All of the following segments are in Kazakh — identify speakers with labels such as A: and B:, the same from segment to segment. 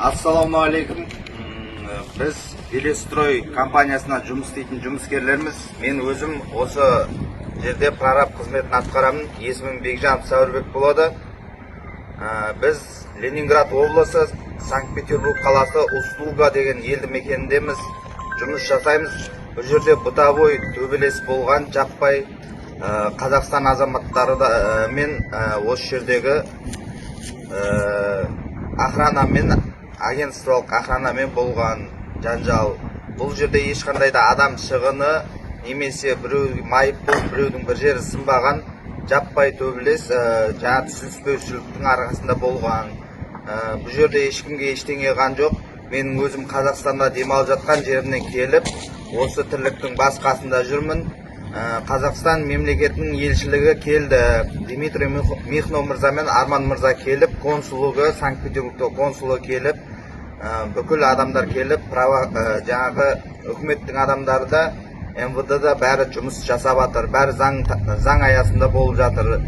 A: Ассалаумағалейкум. Біз Белестрой компаниясына жұмыс істейтін жұмыскерлеріміз. Мен өзім осы жерде прораб қызметін атқарамын. Есімім Бекжан Сәуірбек болады. Біз Ленинград облысы, Санкт-Петербург қаласы Услуга деген елді мекеніндеміз. Жұмыс жасаймыз. Бұл жерде бытовой төбелес болған жаппай Қазақстан азаматтары мен осы жердегі охранамен, агентстволық охранамен болған жанжал. Бұл жерде ешқандай да адам шығыны немесе біреу майып болып, біреудің бір жері сынбаған жаппай төбелес, жаңа түсініспеушіліктің арқасында болған. Бұл жерде ешкімге ештеңе ған жоқ. Менің өзім Қазақстанда демалып жатқан жерімнен келіп, осы тірліктің басқасында жүрмін. Қазақстан мемлекетінің елшілігі келді. Дмитрий Михно мырза мен Арман мырза келіп, консулығы, Санкт-Петербургта консулы келіп, бүкіл адамдар келіп, жаңағы үкіметтің адамдары да, МВД-да бәрі жұмыс жасап жатыр, бәрі заң аясында болып жатыр.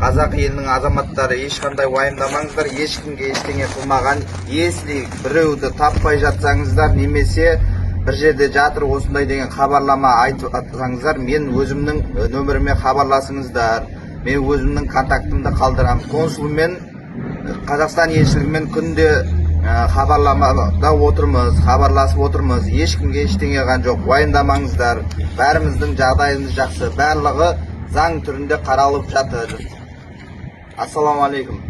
A: Қазақ елінің азаматтары ешқандай уайымдамаңыздар, ешкімге ештеңе қылмаған. Если біреуді таппай жатсаңыздар, немесе бір жерде жатыр осындай деген хабарлама айтып атсаңыздар, мен өзімнің нөміріме хабарласыңыздар. Мен өзімнің контактымды қалдырамын. Консулмен, Қазақстан елшілігімен күнде хабарламада отырмыз, хабарласып отырмыз. Ешкімге ештеңе ған жоқ. Уайымдамаңыздар. Бәріміздің жағдайымыз жақсы. Барлығы заң түрінде қаралып жатыр. Ассаламу алейкум.